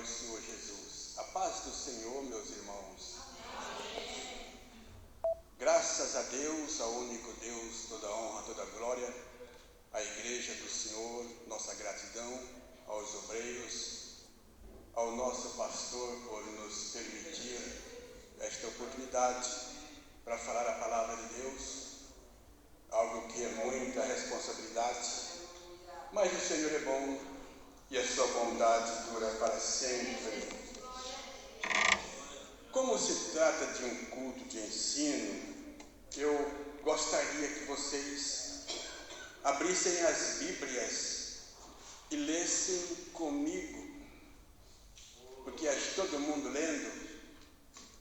Senhor Jesus. A paz do Senhor, meus irmãos. Amém. Graças a Deus, ao único Deus, toda honra, toda glória, à Igreja do Senhor, nossa gratidão, aos obreiros, ao nosso pastor por nos permitir esta oportunidade para falar a palavra de Deus, algo que é muita responsabilidade, mas o Senhor é bom e a sua bondade dura para sempre. Como se trata de um culto de ensino, eu gostaria que vocês abrissem as Bíblias e lessem comigo, porque todo mundo lendo,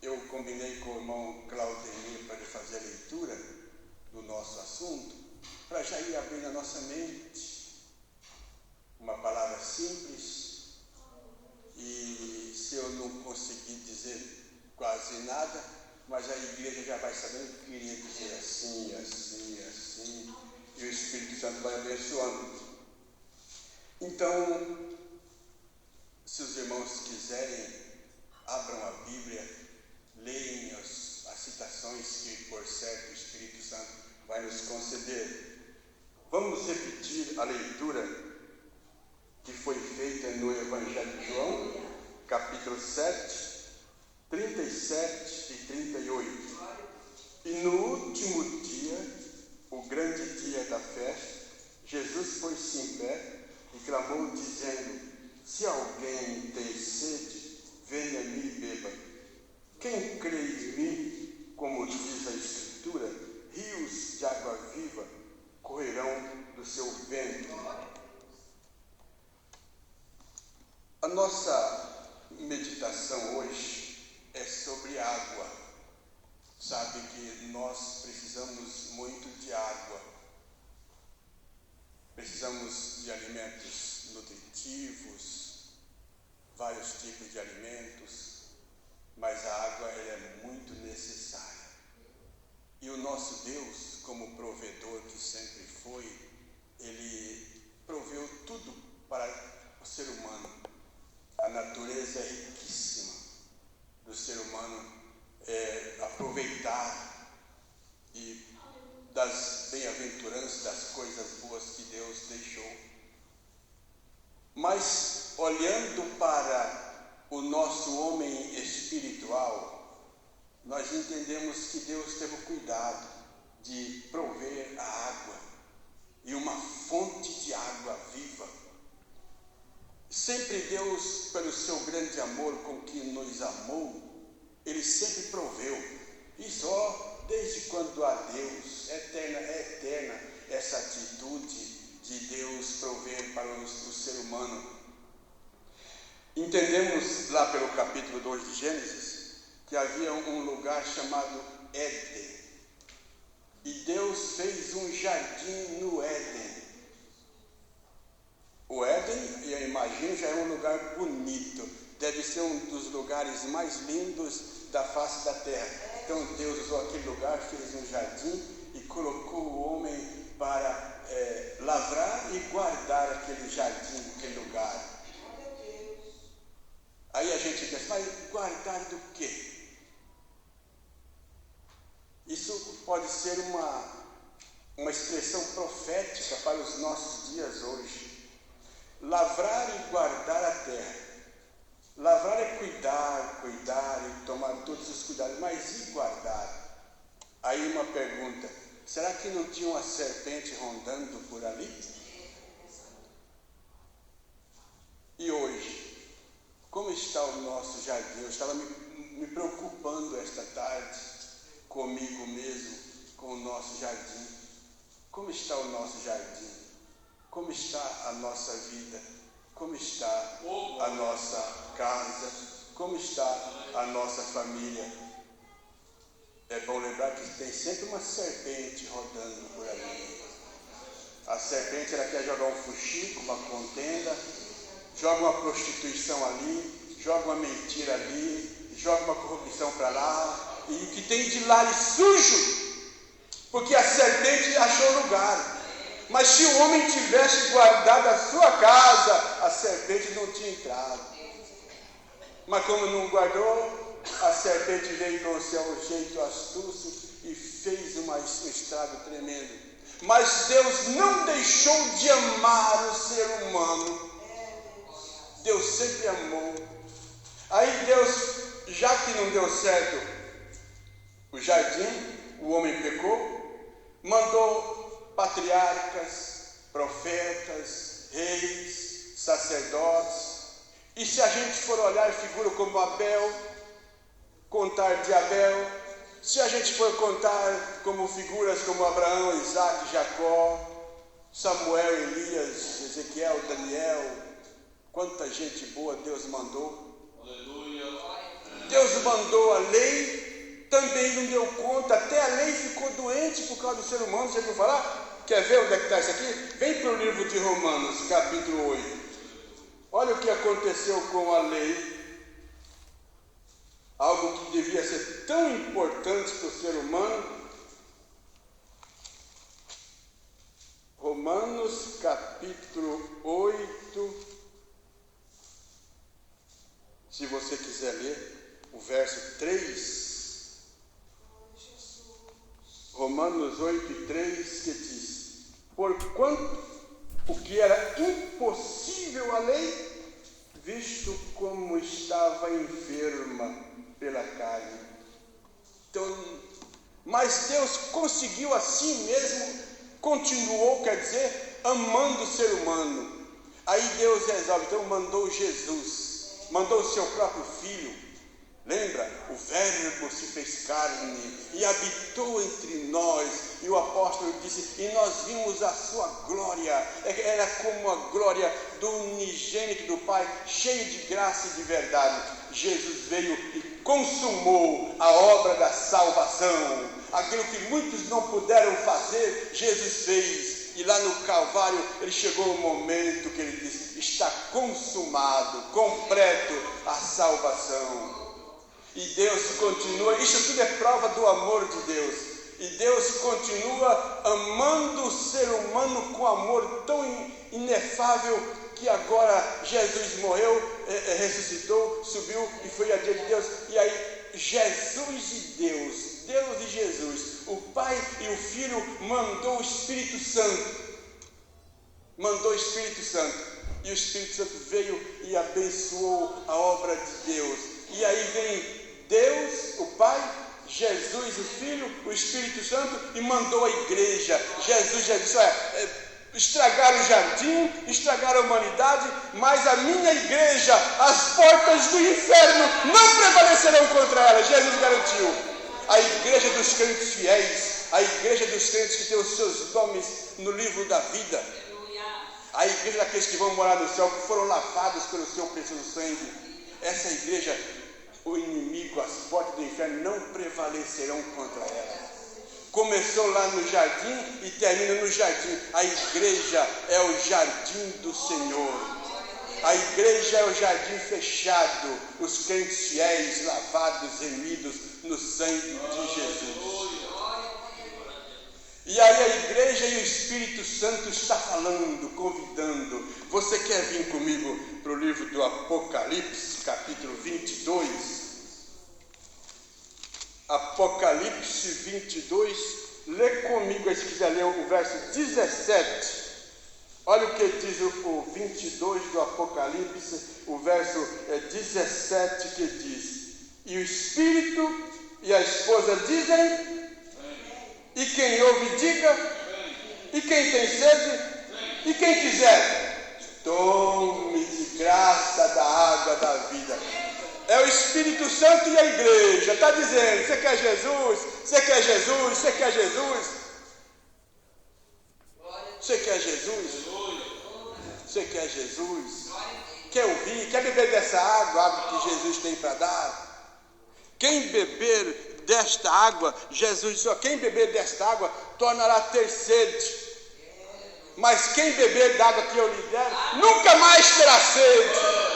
eu combinei com o irmão Claudemir para ele fazer a leitura do nosso assunto, para já ir abrindo a nossa mente. Uma palavra simples, e se eu não conseguir dizer quase nada, mas a igreja já vai sabendo que queria dizer assim, assim, assim, e o Espírito Santo vai abençoando. Então, se os irmãos quiserem, abram a Bíblia, leem as citações que, por certo, o Espírito Santo vai nos conceder. Vamos repetir a leitura que foi feita no Evangelho de João, capítulo 7, 37 e 38. E no último dia, o grande dia da festa, Jesus pôs-se em pé e clamou, dizendo: se alguém tem sede, venha a mim e beba. Quem crê em mim, como diz a Escritura, rios de água viva correrão do seu ventre. A nossa meditação hoje é sobre água. Sabe que nós precisamos muito de água. Precisamos de alimentos nutritivos, vários tipos de alimentos, mas a água ela é muito necessária. E o nosso Deus, como provedor que sempre foi, Ele proveu tudo para o ser humano. A natureza é riquíssima do ser humano aproveitar e das bem-aventuranças, das coisas boas que Deus deixou. Mas, olhando para o nosso homem espiritual, nós entendemos que Deus teve o cuidado de prover a água e uma fonte de água viva. Sempre Deus, pelo seu grande amor com que nos amou, Ele sempre proveu. E só desde quando há Deus, é eterna essa atitude de Deus prover para o ser humano. Entendemos lá pelo capítulo 2 de Gênesis que havia um lugar chamado Éden. E Deus fez um jardim no Éden. O Éden, eu imagino, já é um lugar bonito. Deve ser um dos lugares mais lindos da face da terra. Então Deus usou aquele lugar, fez um jardim e colocou o homem para lavrar e guardar aquele jardim, aquele lugar. Aí a gente pensa, mas guardar do quê? Isso pode ser uma expressão profética para os nossos dias hoje. Lavrar e guardar a terra. Lavrar é cuidar e tomar todos os cuidados, mas e guardar? Aí uma pergunta, será que não tinha uma serpente rondando por ali? E hoje, como está o nosso jardim? Eu estava me preocupando esta tarde comigo mesmo, com o nosso jardim. Como está o nosso jardim? Como está a nossa vida? Como está a nossa casa? Como está a nossa família? É bom lembrar que tem sempre uma serpente rodando por ali. A serpente ela quer jogar um fuxico, uma contenda, joga uma prostituição ali, joga uma mentira ali, joga uma corrupção para lá, e o que tem de lá sujo, porque a serpente achou lugar. Mas se o homem tivesse guardado a sua casa, a serpente não tinha entrado. Mas como não guardou, a serpente veio com o seu jeito astuto e fez um estrago tremendo. Mas Deus não deixou de amar o ser humano. Deus sempre amou. Aí Deus, já que não deu certo o jardim, o homem pecou, mandou patriarcas, profetas, reis, sacerdotes. E se a gente for olhar figura como Abel, contar de Abel, se a gente for contar como figuras como Abraão, Isaac, Jacó, Samuel, Elias, Ezequiel, Daniel, quanta gente boa Deus mandou. Aleluia. Deus mandou a lei, também não deu conta, até a lei ficou doente por causa do ser humano. Já ouviu falar? Quer ver onde é que está isso aqui? Vem para o livro de Romanos, capítulo 8. Olha o que aconteceu com a lei. Algo que devia ser tão importante para o ser humano. Romanos capítulo 8. Se você quiser ler o verso 3. Romanos 8:3, que diz: porquanto o que era impossível à lei, visto como estava enferma pela carne. Então, mas Deus conseguiu assim mesmo, continuou, quer dizer, amando o ser humano. Aí Deus resolve, então mandou Jesus, mandou o seu próprio Filho. Lembra? O Verbo se fez carne e habitou entre nós. E o apóstolo disse, e nós vimos a sua glória. Era como a glória do unigênito do Pai, cheio de graça e de verdade. Jesus veio e consumou a obra da salvação. Aquilo que muitos não puderam fazer, Jesus fez. E lá no Calvário, ele chegou o momento que ele disse, está consumado, completo a salvação. E Deus continua, isso tudo é prova do amor de Deus. E Deus continua amando o ser humano com amor tão inefável, que agora Jesus morreu, ressuscitou, subiu e foi à direita de Deus. E aí Jesus e Deus e Jesus, o Pai e o Filho, mandou o Espírito Santo. Mandou o Espírito Santo. E o Espírito Santo veio e abençoou a obra de Deus. E aí vem Deus, o Pai, Jesus, o Filho, o Espírito Santo, e mandou a igreja. Jesus já disse, estragaram o jardim, estragaram a humanidade, mas a minha igreja, as portas do inferno não prevalecerão contra ela. Jesus garantiu. A igreja dos crentes fiéis, a igreja dos crentes que tem os seus nomes no livro da vida, a igreja daqueles que vão morar no céu, que foram lavados pelo seu precioso sangue. Essa igreja, o inimigo, as portas do inferno não prevalecerão contra ela. Começou lá no jardim e termina no jardim. A igreja é o jardim do Senhor. A igreja é o jardim fechado, os crentes fiéis, lavados, remidos no sangue de Jesus. E aí a igreja e o Espírito Santo está falando, convidando. Você quer vir comigo para o livro do Apocalipse, capítulo 22? Apocalipse 22, lê comigo aí se quiser ler o verso 17. Olha o que diz o 22 do Apocalipse, o verso 17 que diz: e o Espírito e a esposa dizem, e quem ouve diga, e quem tem sede, e quem quiser, tome de graça da água da vida. É o Espírito Santo e a igreja, está dizendo, você quer Jesus? Você quer Jesus? Você quer Jesus? Você quer Jesus? Você quer Jesus? Quer ouvir? Quer beber dessa água, água que Jesus tem para dar? Quem beber desta água, Jesus disse, quem beber desta água tornará a ter sede. Mas quem beber da água que eu lhe der, nunca mais terá sede.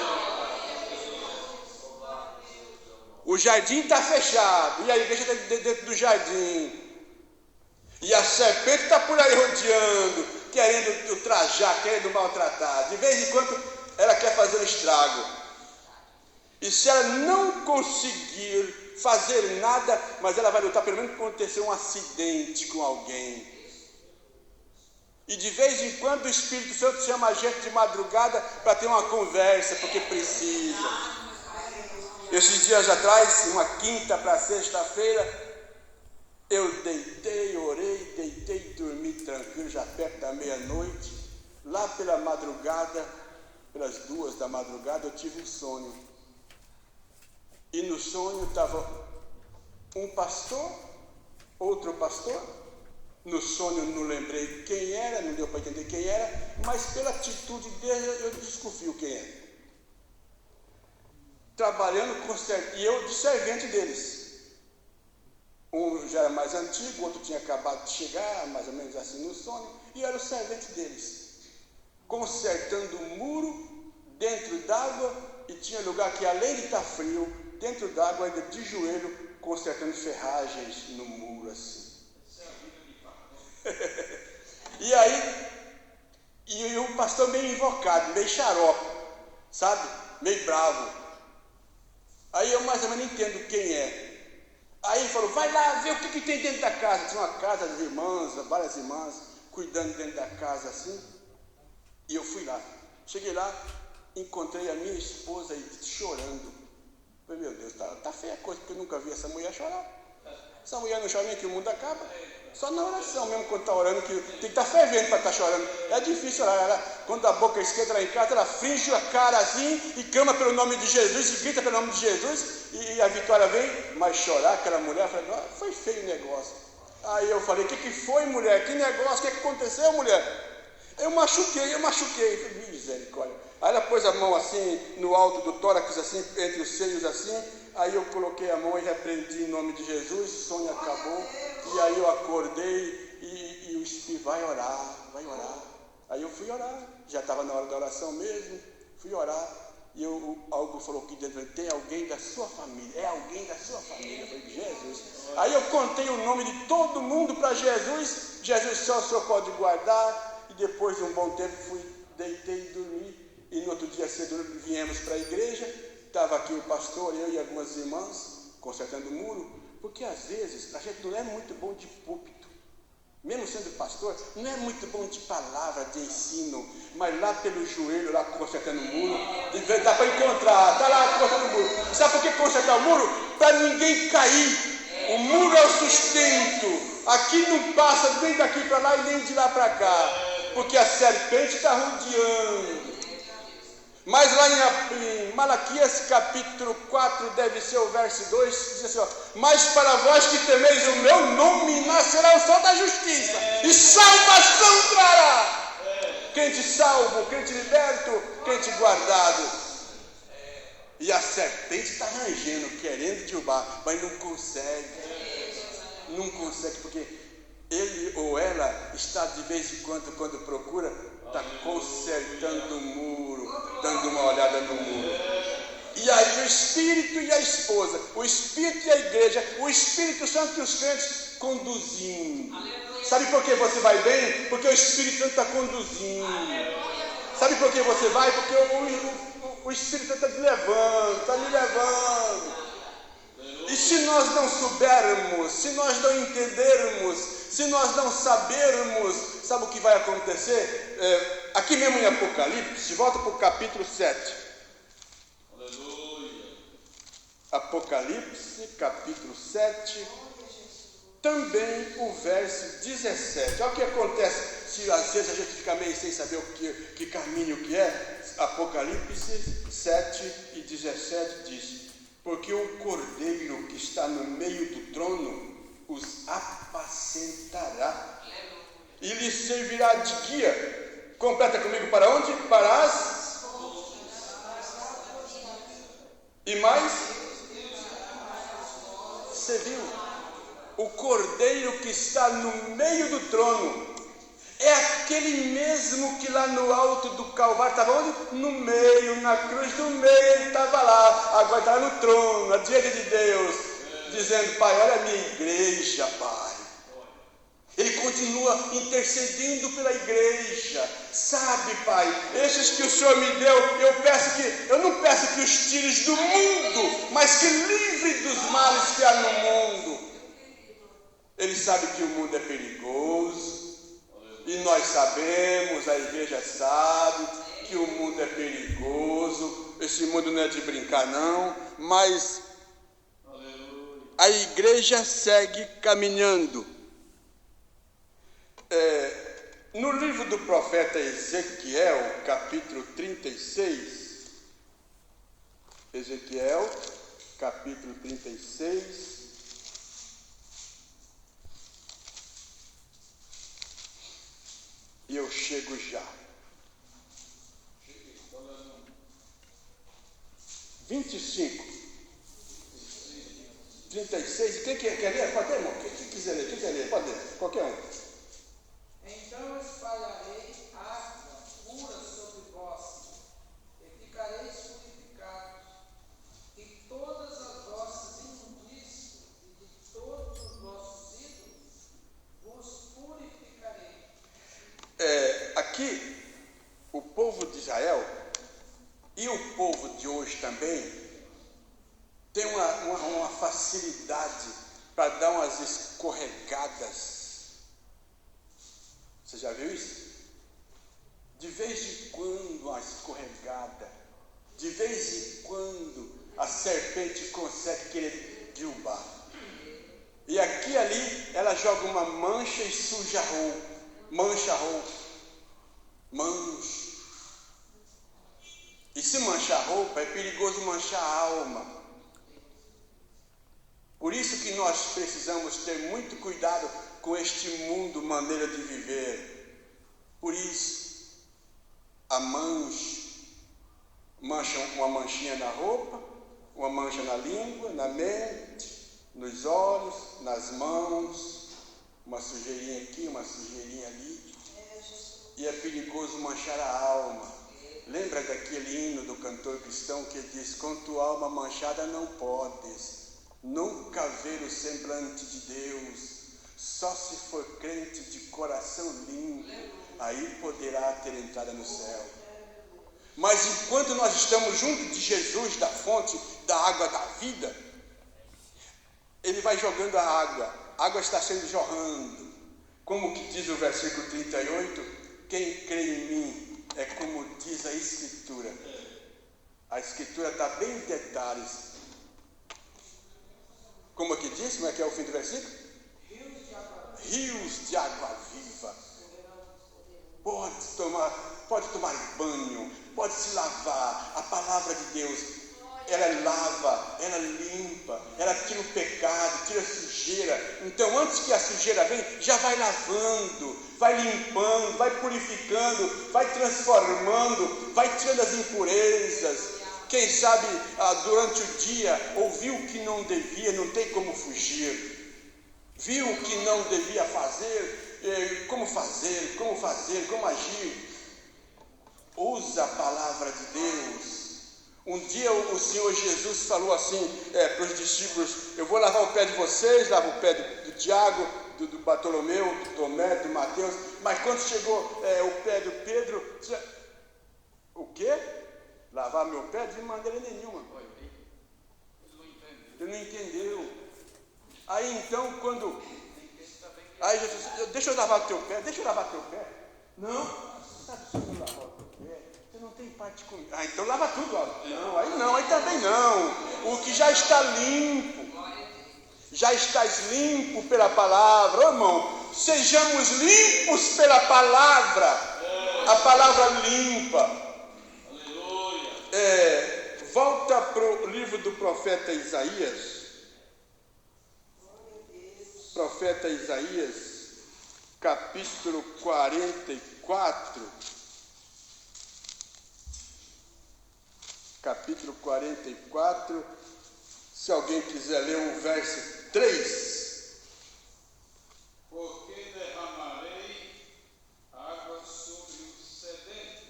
O jardim está fechado, e a igreja está dentro do jardim. E a serpente está por aí rodeando, querendo ultrajar, querendo maltratar. De vez em quando ela quer fazer um estrago. E se ela não conseguir fazer nada, mas ela vai lutar pelo menos quando acontecer um acidente com alguém. E de vez em quando o Espírito Santo chama a gente de madrugada para ter uma conversa, porque precisa. Esses dias atrás, uma quinta para sexta-feira, eu deitei, orei, deitei e dormi tranquilo, já perto da meia-noite. Lá pela madrugada, pelas 2 da madrugada, eu tive um sonho. E no sonho estava um pastor, outro pastor. No sonho não lembrei quem era, não deu para entender quem era, mas pela atitude dele eu desconfio quem é. Trabalhando com e eu de servente deles. Um já era mais antigo, o outro tinha acabado de chegar, mais ou menos assim no sonho, e era o servente deles. Consertando um muro dentro d'água, e tinha lugar que além de estar frio, dentro d'água ainda de joelho, consertando ferragens no muro assim. E aí, e o pastor meio invocado, meio xarope, sabe? Meio bravo. Aí eu mais ou menos entendo quem é. Aí ele falou, vai lá ver o que tem dentro da casa. Tinha uma casa das irmãs, várias irmãs, cuidando dentro da casa assim. E eu fui lá. Cheguei lá, encontrei a minha esposa aí chorando. Falei, meu Deus, tá feia a coisa, porque eu nunca vi essa mulher chorar. Essa mulher não chora nem que o mundo acaba. Só na oração mesmo, quando está orando, que tem que estar fervendo para estar chorando. É difícil orar. Quando a boca esquenta lá em casa, ela finge a cara assim e clama pelo nome de Jesus, e grita pelo nome de Jesus, e a vitória vem. Mas chorar, aquela mulher, falei, foi feio o negócio. Aí eu falei, o que foi, mulher? Que negócio? O que aconteceu, mulher? Eu machuquei. Falei, misericórdia. Aí ela pôs a mão assim, no alto do tórax, assim, entre os seios assim. Aí eu coloquei a mão e repreendi em nome de Jesus, o sonho acabou. E aí eu acordei e o Espírito, vai orar. Aí eu fui orar, já estava na hora da oração mesmo, fui orar. E algo falou que dentro, tem alguém da sua família, é alguém da sua família. Eu falei, Jesus. Aí eu contei o nome de todo mundo para Jesus, Jesus só o Senhor pode guardar. E depois de um bom tempo deitei e dormi. E no outro dia cedo viemos para a igreja, estava aqui o pastor, eu e algumas irmãs, consertando o muro, porque às vezes a gente não é muito bom de púlpito, mesmo sendo pastor, não é muito bom de palavra, de ensino, mas lá pelo joelho, lá consertando o muro, dá para encontrar, está lá consertando o muro. Sabe por que consertar o muro? Para ninguém cair. O muro é o sustento, aqui não passa nem daqui para lá e nem de lá para cá, porque a serpente está rodeando. Mas lá em Malaquias capítulo 4, deve ser o verso 2, diz assim, mas para vós que temeis o meu nome, nascerá o sol da justiça, e salvação trará. Crente salvo, crente liberto, crente guardado. E a serpente está rangendo, querendo derrubar, mas não consegue. Não consegue, porque ele ou ela está de vez em quando procura, está consertando o muro, dando uma olhada no muro. E aí o Espírito e a esposa, o Espírito e a igreja, o Espírito Santo e os crentes conduzindo. Sabe por que você vai bem? Porque o Espírito Santo está conduzindo. Sabe por que você vai? Porque o Espírito Santo está te levando, está me levando. E se nós não soubermos, se nós não entendermos, se nós não sabermos, sabe o que vai acontecer? Aqui mesmo em Apocalipse, volta para o capítulo 7. Aleluia. Apocalipse, capítulo 7, também o verso 17. Olha o que acontece, se às vezes a gente fica meio sem saber que caminho que é. Apocalipse 7 e 17 diz, porque o cordeiro que está no meio do trono os apacentará e lhe servirá de guia. Completa comigo, para onde? Para as... E mais? Você viu? O cordeiro que está no meio do trono é aquele mesmo que lá no alto do Calvário estava onde? No meio, na cruz do meio, ele estava lá. Agora está no trono, à direita de Deus, dizendo, Pai, olha a minha igreja, Pai. Ele continua intercedendo pela igreja. Sabe, Pai, esses que o Senhor me deu, eu não peço que os tires do mundo, mas que livre dos males que há no mundo. Ele sabe que o mundo é perigoso, e nós sabemos, a igreja sabe que o mundo é perigoso. Esse mundo não é de brincar não, mas a igreja segue caminhando. No livro do profeta Ezequiel, capítulo 36, Ezequiel, capítulo 36, e eu chego já. 25, 36, quem quer ler? Pode ler, irmão? Quem quiser ler, pode ler, qualquer um. Então espalharei água pura sobre vós, e ficareis purificados, e todas as vossas imundícias e de todos os vossos ídolos vos purificarei. Aqui, o povo de Israel e o povo de hoje também tem uma facilidade para dar umas escorregadas. Você já viu isso? De vez em quando uma escorregada, de vez em quando a serpente consegue querer derrubar. E aqui e ali ela joga uma mancha e suja a roupa, mancha a roupa, mancha. E se manchar a roupa, é perigoso manchar a alma. Por isso que nós precisamos ter muito cuidado com este mundo, maneira de viver. Por isso, a mancha uma manchinha na roupa, uma mancha na língua, na mente, nos olhos, nas mãos, uma sujeirinha aqui, uma sujeirinha ali. E é perigoso manchar a alma. Lembra daquele hino do cantor cristão que diz: com tua alma manchada não podes nunca ver o semblante de Deus, só se for crente de coração limpo, aí poderá ter entrada no céu. Mas enquanto nós estamos junto de Jesus, da fonte, da água da vida, Ele vai jogando a água está sendo jorrando. Como que diz o versículo 38, quem crê em mim é como diz a Escritura. A Escritura dá bem em detalhes. Como é que diz? Como é que é o fim do versículo? Rios de água viva. Pode tomar banho, pode se lavar. A palavra de Deus, ela lava, ela limpa, ela tira o pecado, tira a sujeira. Então, antes que a sujeira venha, já vai lavando, vai limpando, vai purificando, vai transformando, vai tirando as impurezas. Quem sabe durante o dia ouviu o que não devia, não tem como fugir. Viu o que não devia fazer, como agir. Usa a palavra de Deus. Um dia o Senhor Jesus falou assim para os discípulos: eu vou lavar o pé de vocês, lavo o pé do Tiago, do Bartolomeu, do Tomé, do Mateus. Mas quando chegou o pé do Pedro, o quê? Lavar meu pé? De maneira nenhuma. Ele não entendeu. Aí então, aí Jesus, deixa eu lavar o teu pé. Não, sabe se eu não lavar o teu pé, você não tem parte comigo. Então lava tudo. Não, aí também não. O que já está limpo, já estás limpo pela palavra. Irmão, sejamos limpos pela palavra. A palavra limpa. Volta para o livro do profeta Isaías. Profeta Isaías, capítulo 44. Capítulo 44. Se alguém quiser ler o verso 3. Porque derramarei água sobre o sedento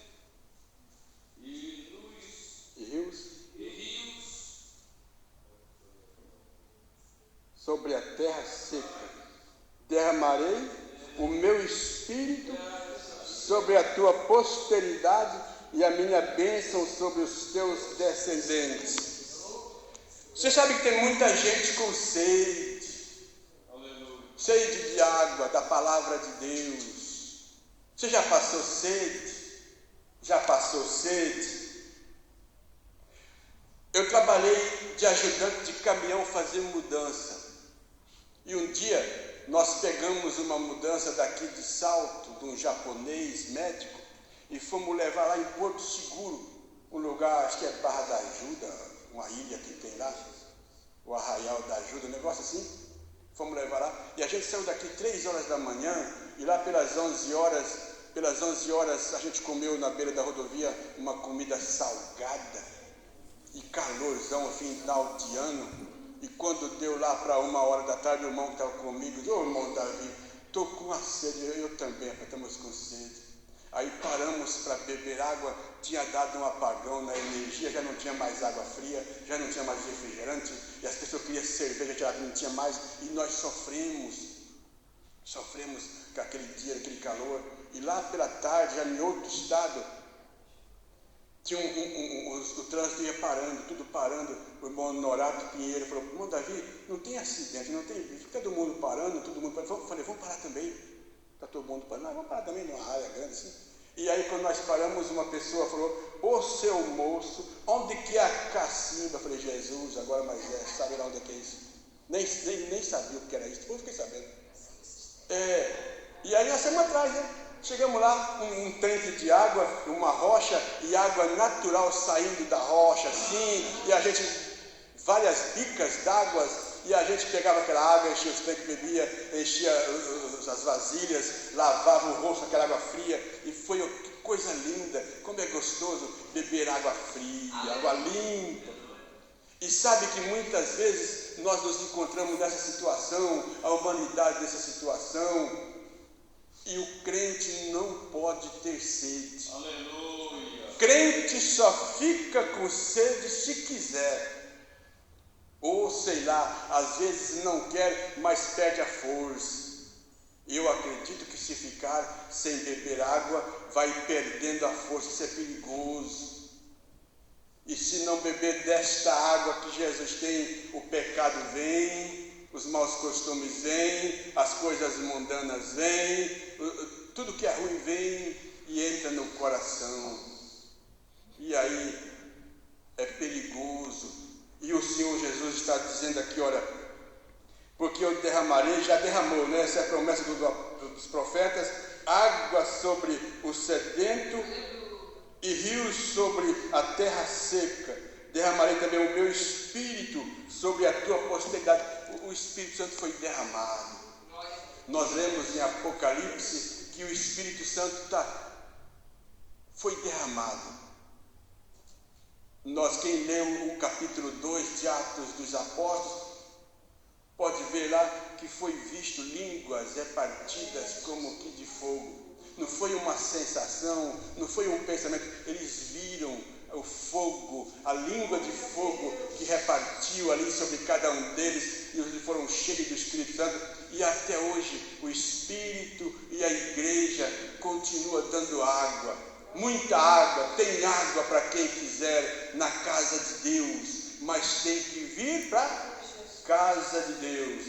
e rios sobre a terra seca. Derramarei o espírito sobre a tua posteridade e a minha bênção sobre os teus descendentes. Você sabe que tem muita gente com sede, sede de água, da palavra de Deus. Você já passou sede? Já passou sede? Eu trabalhei de ajudante de caminhão fazendo mudança. E um dia nós pegamos uma mudança daqui de Salto, de um japonês médico, e fomos levar lá em Porto Seguro, um lugar, acho que é Barra da Ajuda, uma ilha que tem lá, o Arraial da Ajuda, um negócio assim. Fomos levar lá, e a gente saiu daqui 3 horas da manhã, e lá pelas 11 horas a gente comeu na beira da rodovia uma comida salgada, e calorzão, final de ano. E quando deu lá para 1h da tarde, o irmão que estava comigo disse: ô irmão Davi, estou com uma sede. Eu também, estamos com sede. Aí paramos para beber água, tinha dado um apagão na energia, já não tinha mais água fria, já não tinha mais refrigerante, e as pessoas queriam cerveja gelada, não tinha mais, e nós sofremos com aquele dia, aquele calor. E lá pela tarde, já em outro estado, tinha o trânsito ia parando, tudo parando. O irmão Norato Pinheiro falou: irmão Davi, não tem acidente, não tem, fica todo mundo parando, todo mundo parando. Eu falei: vamos parar também. Está todo mundo parando, vamos parar também numa área grande assim. E aí quando nós paramos, uma pessoa falou: ô seu moço, onde que é a cacimba? Eu falei: Jesus, agora mais sabe lá onde é que é isso? Nem sabia o que era isso, depois fiquei sabendo. E aí nós saímos atrás, né? Chegamos lá, um tanque de água, uma rocha, e água natural saindo da rocha, assim, e a gente, várias bicas d'água, e a gente pegava aquela água, enchia os tanques, bebia, enchia as vasilhas, lavava o rosto com aquela água fria, e foi que coisa linda, como é gostoso beber água fria, água limpa. E sabe que muitas vezes nós nos encontramos nessa situação, a humanidade nessa situação, e o crente não pode ter sede. Aleluia. Crente só fica com sede se quiser. Ou sei lá, às vezes não quer, mas perde a força. Eu acredito que se ficar sem beber água, vai perdendo a força, isso é perigoso. E se não beber desta água que Jesus tem, o pecado vem, os maus costumes vêm, as coisas mundanas vêm, tudo que é ruim vem e entra no coração. E aí é perigoso. E o Senhor Jesus está dizendo aqui, olha, porque eu derramarei, já derramou, né? Essa é a promessa dos profetas, água sobre o sedento e rios sobre a terra seca. Derramarei também o meu espírito sobre a tua posteridade. O Espírito Santo foi derramado. Nós lemos em Apocalipse que o Espírito Santo foi derramado. Quem leu o capítulo 2 de Atos dos Apóstolos, pode ver lá que foi visto línguas repartidas como que de fogo. Não foi uma sensação, não foi um pensamento, eles viram o fogo, a língua de fogo que repartiu ali sobre cada um deles, e eles foram cheios do Espírito Santo, e até hoje o Espírito e a igreja continuam dando água, muita água, tem água para quem quiser na casa de Deus, mas tem que vir para a casa de Deus.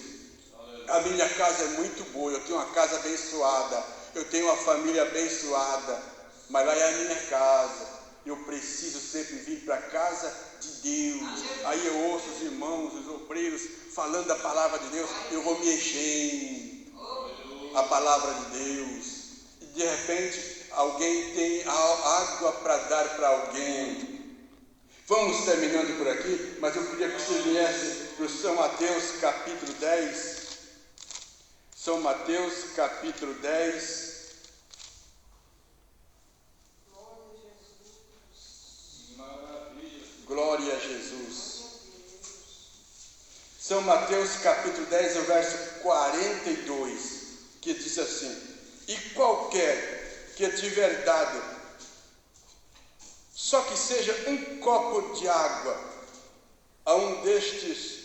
A minha casa é muito boa, eu tenho uma casa abençoada, eu tenho uma família abençoada, mas lá é a minha casa. Eu preciso sempre vir para a casa de Deus. Aí eu ouço os irmãos, os obreiros falando a palavra de Deus, eu vou me enchendo a palavra de Deus. E de repente alguém tem água para dar para alguém. Vamos terminando por aqui, mas eu queria que você viesse para o São Mateus capítulo 10. São Mateus capítulo 10. Glória a Jesus. São Mateus capítulo 10, o verso 42, que diz assim: e qualquer que tiver dado, só que seja um copo de água, a um destes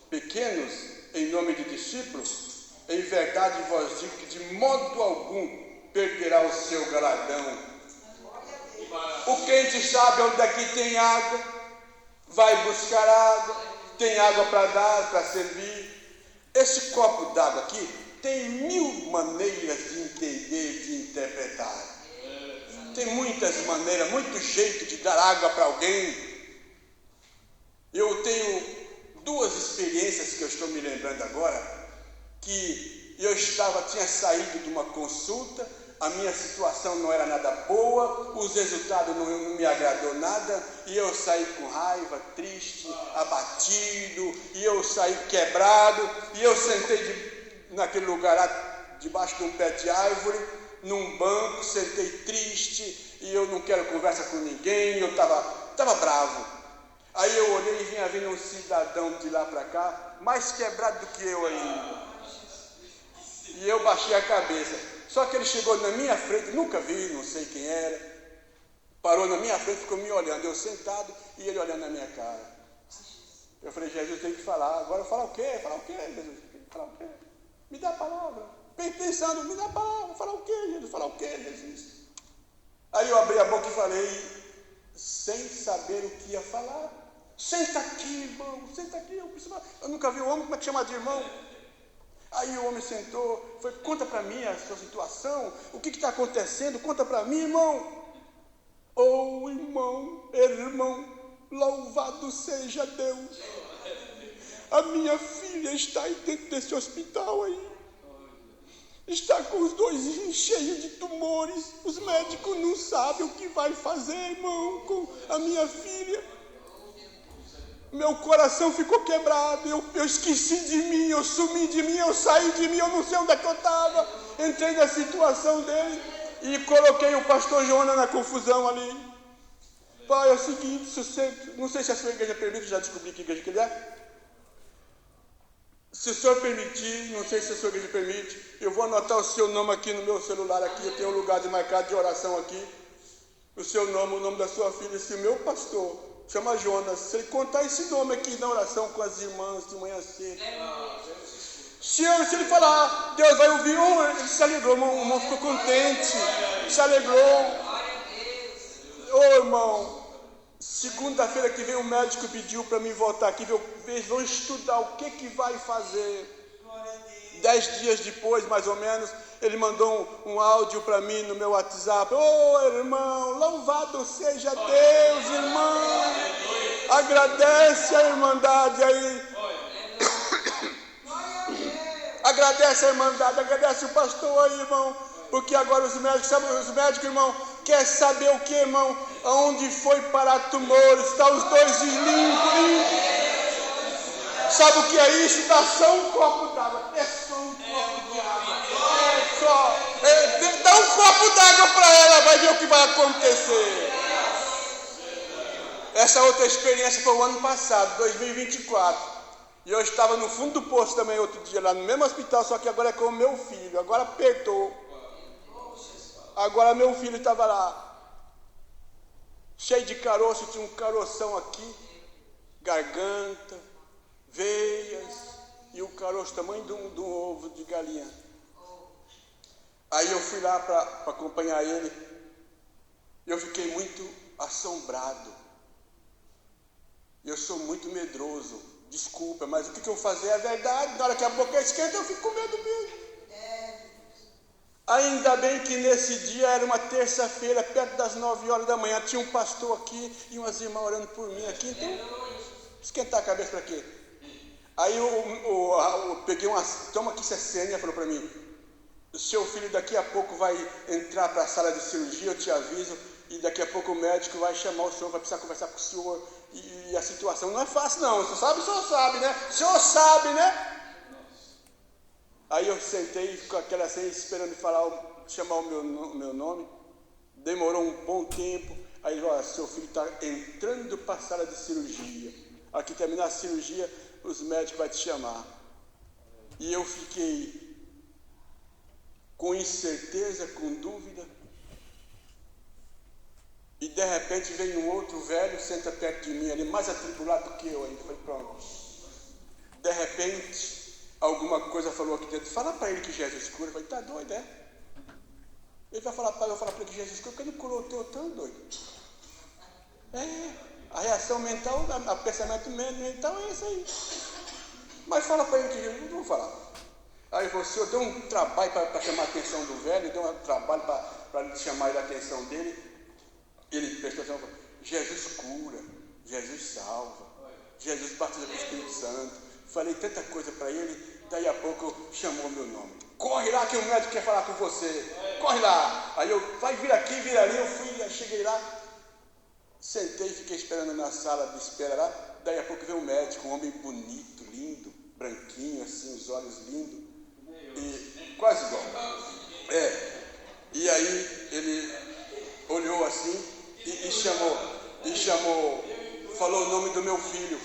pequenos, em nome de discípulos, em verdade vos digo que de modo algum perderá o seu galardão. O crente sabe onde aqui tem água, vai buscar água, tem água para dar, para servir. Esse copo d'água aqui tem 1000 maneiras de entender, de interpretar. Tem muitas maneiras, muito jeito de dar água para alguém. Eu tenho 2 experiências que eu estou me lembrando agora, que eu tinha saído de uma consulta, a minha situação não era nada boa, os resultados não me agradou nada, e eu saí com raiva, triste, abatido, e eu saí quebrado, e eu sentei naquele lugar lá, debaixo de um pé de árvore, num banco, sentei triste, e eu não quero conversa com ninguém, eu estava bravo. Aí eu olhei e vinha vindo um cidadão de lá para cá, mais quebrado do que eu ainda. E eu baixei a cabeça. Só que ele chegou na minha frente, nunca vi, não sei quem era. Parou na minha frente, ficou me olhando, eu sentado e ele olhando na minha cara. Eu falei, Jesus, tem que falar. Agora falar o quê? Falar o quê, Jesus? Falar o quê? Me dá a palavra. Pensando, me dá a palavra. Falar o quê, Jesus? Falar o quê, Jesus? Aí eu abri a boca e falei, sem saber o que ia falar. Senta aqui, irmão, senta aqui. Eu nunca vi um homem, como é que chama de irmão? Aí o homem sentou, foi, conta para mim a sua situação, o que está acontecendo, conta para mim, irmão. Oh, irmão, louvado seja Deus. A minha filha está aí dentro desse hospital aí. Está com os 2 rins cheios de tumores. Os médicos não sabem o que vai fazer, irmão, com a minha filha. Meu coração ficou quebrado, eu esqueci de mim, eu sumi de mim, eu saí de mim, eu não sei onde é que eu estava. Entrei na situação dele e coloquei o pastor Jonas na confusão ali. Pai, é o seguinte, não sei se a sua igreja permite, já descobri que igreja que ele é. Se o senhor permitir, não sei se a sua igreja permite, eu vou anotar o seu nome aqui no meu celular, aqui, eu tenho um lugar de marcado de oração aqui. O seu nome, o nome da sua filha, se o meu pastor chama Jonas, se ele contar esse nome aqui na oração com as irmãs de manhã cedo, se ele falar, Deus vai ouvir, ele se alegrou, o irmão ficou contente, se alegrou. Irmão, segunda-feira que vem o médico pediu para mim voltar aqui, eles vão estudar o que vai fazer. 10 dias depois, mais ou menos, ele mandou um áudio para mim no meu WhatsApp. Irmão, louvado seja Deus, irmão. Agradece a irmandade aí. Agradece a irmandade, agradece o pastor aí, irmão. Porque agora os médicos, irmão, quer saber o que, irmão? Aonde foi parar tumores? Está os 2 limpos. Sabe o que é isso? Dá só um copo d'água. É só um copo de água. Dá um copo d'água para ela, vai ver o que vai acontecer. Essa outra experiência foi o ano passado, 2024. E eu estava no fundo do poço também outro dia, lá no mesmo hospital, só que agora é com o meu filho. Agora apertou. Agora meu filho estava lá, cheio de caroço, tinha um caroção aqui, garganta, veias, e o caroço tamanho de um ovo de galinha. Aí eu fui lá para acompanhar ele, e eu fiquei muito assombrado. Eu sou muito medroso, desculpa, mas o que eu vou fazer é verdade. Na hora que a boca esquenta, eu fico com medo mesmo. Ainda bem que nesse dia era uma terça-feira, perto das 9 horas da manhã, tinha um pastor aqui e umas irmãs orando por mim aqui, então esquentar a cabeça para quê? Aí eu peguei toma aqui essa senha, falou para mim, o seu filho daqui a pouco vai entrar para a sala de cirurgia, eu te aviso, e daqui a pouco o médico vai chamar o senhor, vai precisar conversar com o senhor, e a situação não é fácil não, o senhor sabe, né? O senhor sabe, né? Aí eu sentei com aquela senha esperando chamar o meu nome. Demorou um bom tempo. Aí ele falou, seu filho está entrando para a sala de cirurgia. Aqui terminar a cirurgia, os médicos vão te chamar. E eu fiquei com incerteza, com dúvida. E de repente veio um outro velho, senta perto de mim ali, mais atribulado do que eu ainda. Falei, pronto. De repente, alguma coisa falou aqui dentro, fala para ele que Jesus cura. Eu falei, tá doido, é? Ele vai falar, pai, eu vou falar para ele que Jesus curou, porque ele curou o teu tão doido. A reação mental, o pensamento mental é isso aí. Mas fala para ele que Jesus, não vou falar. Aí ele falou, Senhor, deu um trabalho para chamar a atenção do velho, deu um trabalho para chamar a atenção dele. Ele prestou atenção, Jesus cura, Jesus salva, Jesus batiza com o Espírito Santo. Falei tanta coisa para ele, daí a pouco chamou meu nome. Corre lá que o médico quer falar com você. Corre lá. Aí eu, vai vir aqui, vir ali. Eu fui, cheguei lá, sentei, fiquei esperando na sala de espera lá. Daí a pouco veio um médico, um homem bonito, lindo, branquinho, assim, os olhos lindos. E quase igual. E aí ele olhou assim e chamou, falou o nome do meu filho.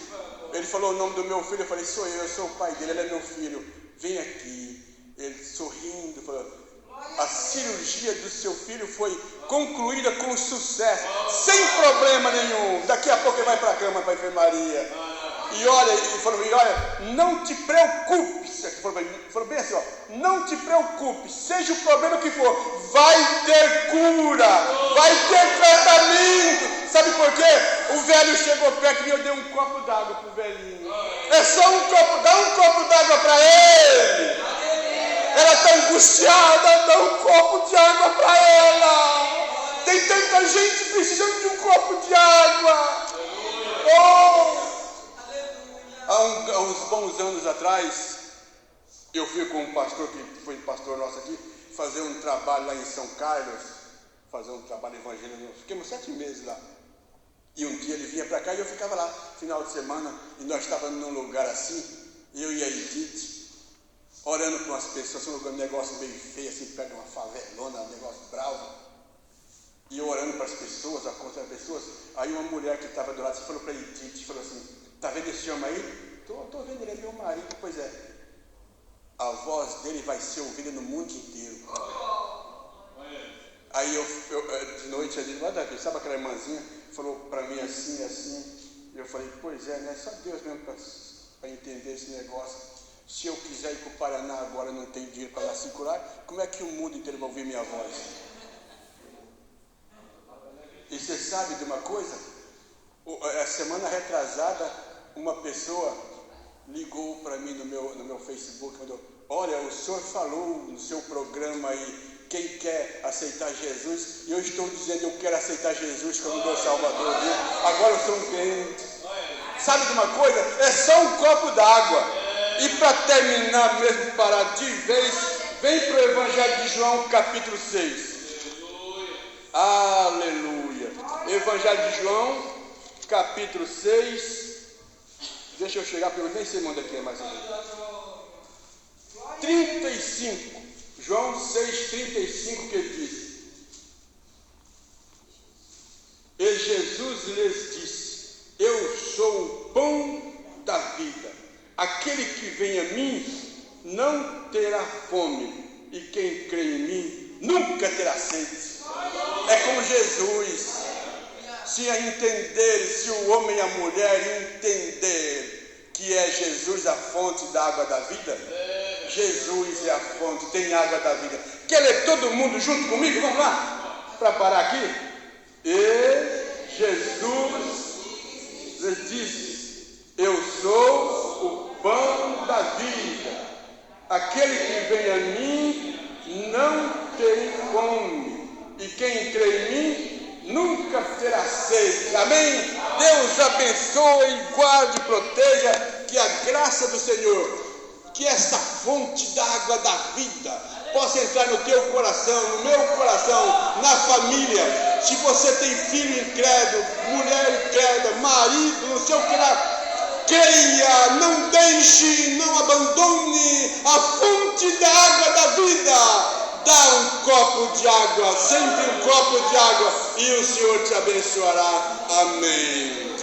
Ele falou o nome do meu filho, eu falei, sou eu sou o pai dele, ele é meu filho, vem aqui. Ele sorrindo, falou, a cirurgia do seu filho foi concluída com sucesso, sem problema nenhum. Daqui a pouco ele vai para a cama, para a enfermaria. E olha, ele falou, não te preocupes. Falou bem assim, não te preocupes, seja o problema que for, vai ter cura, vai ter tratamento. Sabe por quê? O velho chegou perto e eu dei um copo d'água para o velhinho. É só um copo, dá um copo d'água para ele. Ela está angustiada, dá um copo de água para ela. Tem tanta gente precisando de um copo de água. Há uns bons anos atrás, eu fui com um pastor, que foi pastor nosso aqui, fazer um trabalho lá em São Carlos, fazer um trabalho evangélico. Fiquemos 7 meses lá. E um dia ele vinha para cá e eu ficava lá, final de semana, e nós estávamos num lugar assim, eu e a Edith, orando com as pessoas, um negócio meio feio, assim, perto de uma favelona, um negócio bravo. E eu orando para as pessoas, aconselhando as pessoas. Aí uma mulher que estava do lado, falou para a Edith, falou assim, está vendo esse homem aí? Estou vendo, ele é meu marido. Pois é, a voz dele vai ser ouvida no mundo inteiro. Aí eu de noite, eu disse, sabe aquela irmãzinha? Falou para mim assim, assim. Eu falei, pois é, né? Só Deus mesmo para entender esse negócio. Se eu quiser ir para o Paraná agora, não tenho dinheiro para lá circular, como é que o mundo inteiro vai ouvir minha voz? E você sabe de uma coisa? A semana retrasada, uma pessoa ligou para mim no meu Facebook, mandou, olha, o senhor falou no seu programa aí, quem quer aceitar Jesus, e eu estou dizendo, eu quero aceitar Jesus como meu Salvador, viu? Agora eu sou um crente. Sabe de uma coisa? É só um copo d'água. E para terminar mesmo, parar de vez, vem para o Evangelho de João, capítulo 6. Aleluia. Evangelho de João, capítulo 6. Deixa eu chegar, porque eu nem sei onde é que é mais ou menos. 35. João 6, 35, que diz. E Jesus lhes disse, eu sou o pão da vida. Aquele que vem a mim não terá fome, e quem crê em mim nunca terá sede. É como Jesus. Se o homem e a mulher entender que é Jesus a fonte da água da vida, Jesus é a fonte, tem água da vida. Quer ler todo mundo junto comigo? Vamos lá, para parar aqui. E Jesus lhes disse, eu sou o pão da vida. Aquele que vem a mim não tem fome, e quem crê em mim nunca terá sede. Amém? Deus abençoe, guarde e proteja, que a graça do Senhor, que essa fonte da água da vida possa entrar no teu coração, no meu coração, na família. Se você tem filho incrédulo, mulher incrédula, marido, não sei o que lá, creia, não deixe, não abandone a fonte da água da vida. Dá um copo de água, sempre um copo de água, e o Senhor te abençoará. Amém.